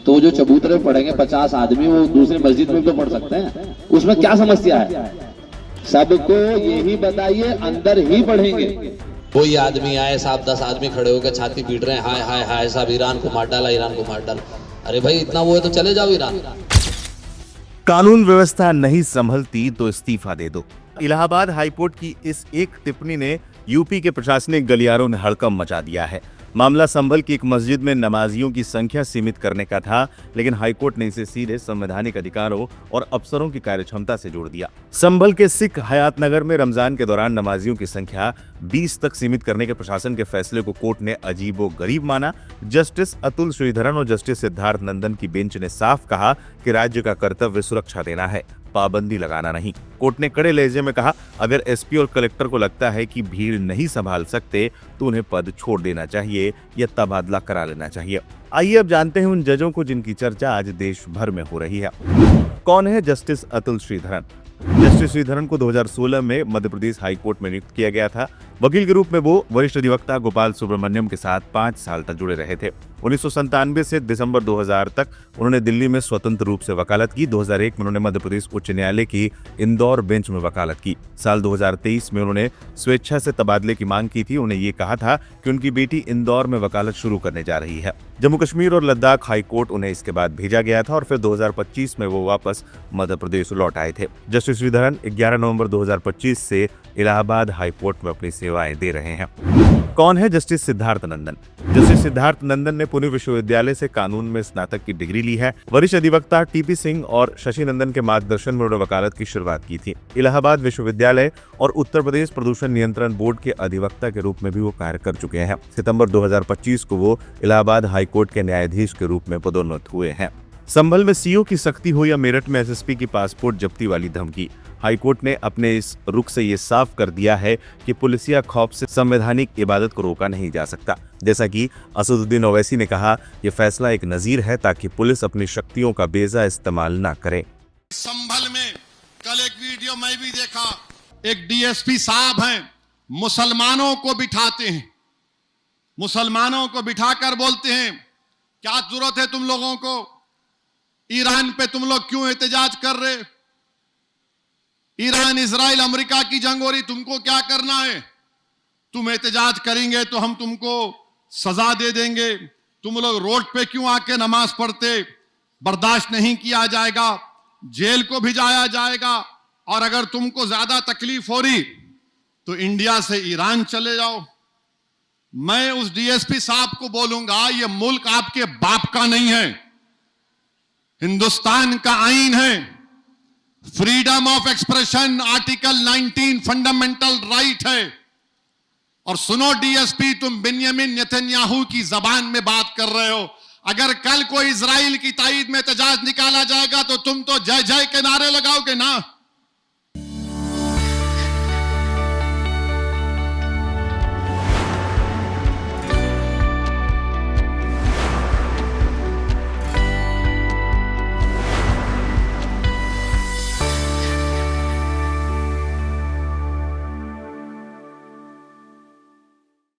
तो जो चबूतरे पढ़ेंगे 50 आदमी, वो दूसरी मस्जिद में तो पढ़ सकते हैं, उसमें क्या समस्या है? सबको यही बताइए, अंदर ही पढ़ेंगे। कोई आदमी आए, साहब 10 आदमी खड़े होकर छाती पीट रहे हैं, हाय हाय हाय साहब ईरान को मार डाला, ईरान को मार डाला। अरे भाई इतना वो है तो चले जाओ ईरान। कानून व्यवस्था नहीं संभलती तो इस्तीफा दे दो। इलाहाबाद हाईकोर्ट की इस एक टिप्पणी ने यूपी के प्रशासनिक गलियारों ने हड़कंप मचा दिया है। मामला संभल की एक मस्जिद में नमाजियों की संख्या सीमित करने का था, लेकिन हाईकोर्ट ने इसे सीधे संवैधानिक अधिकारों और अफसरों की कार्यक्षमता से जोड़ दिया। संभल के सिख हयात नगर में रमजान के दौरान नमाजियों की संख्या 20 तक सीमित करने के प्रशासन के फैसले को कोर्ट ने अजीबोगरीब माना। जस्टिस अतुल श्रीधरन और जस्टिस सिद्धार्थ नंदन की बेंच ने साफ कहा कि राज्य का कर्तव्य सुरक्षा देना है, पाबंदी लगाना नहीं। कोर्ट ने कड़े लहजे में कहा, अगर एसपी और कलेक्टर को लगता है कि भीड़ नहीं संभाल सकते तो उन्हें पद छोड़ देना चाहिए या तबादला करा लेना चाहिए। आइए अब जानते हैं उन जजों को जिनकी चर्चा आज देश भर में हो रही है। कौन है जस्टिस अतुल श्रीधरन? जस्टिस श्रीधरन को 2016 में मध्य प्रदेश हाईकोर्ट में नियुक्त किया गया था। वकील के रूप में वो वरिष्ठ अधिवक्ता गोपाल सुब्रमण्यम के साथ 5 साल तक जुड़े रहे थे। 1997 से दिसंबर 2000 तक उन्होंने दिल्ली में स्वतंत्र रूप से वकालत की। 2001 में उन्होंने मध्य प्रदेश उच्च न्यायालय की इंदौर बेंच में वकालत की। साल 2023 में उन्होंने स्वेच्छा से तबादले की मांग की थी। उन्हें ये कहा था कि उनकी बेटी इंदौर में वकालत शुरू करने जा रही है। जम्मू कश्मीर और लद्दाख हाईकोर्ट उन्हें इसके बाद भेजा गया था और फिर 2025 में वो वापस मध्य प्रदेश लौट आए थे। जस्टिस श्रीधरन 11 नवंबर 2025 से इलाहाबाद हाईकोर्ट में अपनी सेवाएं दे रहे हैं। कौन है जस्टिस सिद्धार्थ नंदन? जस्टिस सिद्धार्थ नंदन ने पुणे विश्वविद्यालय से कानून में स्नातक की डिग्री ली है। वरिष्ठ अधिवक्ता टीपी सिंह और शशि नंदन के मार्गदर्शन में उन्होंने वकालत की शुरुआत की थी। इलाहाबाद विश्वविद्यालय और उत्तर प्रदेश प्रदूषण नियंत्रण बोर्ड के अधिवक्ता के रूप में भी वो कार्य कर चुके हैं। सितंबर 2025 को वो इलाहाबाद हाईकोर्ट के न्यायाधीश के रूप में पदोन्नत हुए हैं। संभल में सीओ की सख्ती हो या मेरठ में एसएसपी की पासपोर्ट जब्ती वाली धमकी, हाईकोर्ट ने अपने इस रुख से ये साफ कर दिया है कि पुलिसिया खौफ से संवैधानिक इबादत को रोका नहीं जा सकता। जैसा कि असदुद्दीन ओवैसी ने कहा, ये फैसला एक नजीर है ताकि पुलिस अपनी शक्तियों का बेजा इस्तेमाल ना करे। संभल में कल एक वीडियो मैं भी देखा, एक डीएसपी साहब हैं, मुसलमानों को बिठाते हैं, मुसलमानों को बिठाकर बोलते हैं क्या जरूरत है तुम लोगों को, ईरान पे तुम लोग क्यों एहतजाज कर रहे, ईरान इजराइल अमेरिका की जंग हो रही, तुमको क्या करना है, तुम एहतजाज करेंगे तो हम तुमको सजा दे देंगे, तुम लोग रोड पे क्यों आके नमाज पढ़ते, बर्दाश्त नहीं किया जाएगा, जेल को भिजाया जाएगा, और अगर तुमको ज्यादा तकलीफ हो रही तो इंडिया से ईरान चले जाओ। मैं उस डीएसपी साहब को बोलूंगा, यह मुल्क आपके बाप का नहीं है, हिंदुस्तान का आईन है, freedom of expression article 19 fundamental right है। और सुनो डीएसपी, तुम बिन्यामिन नेतन्याहू की जबान में बात कर रहे हो, अगर कल कोई इजराइल की ताईद में एहतजाज निकाला जाएगा तो तुम तो जय जय के नारे लगाओगे ना।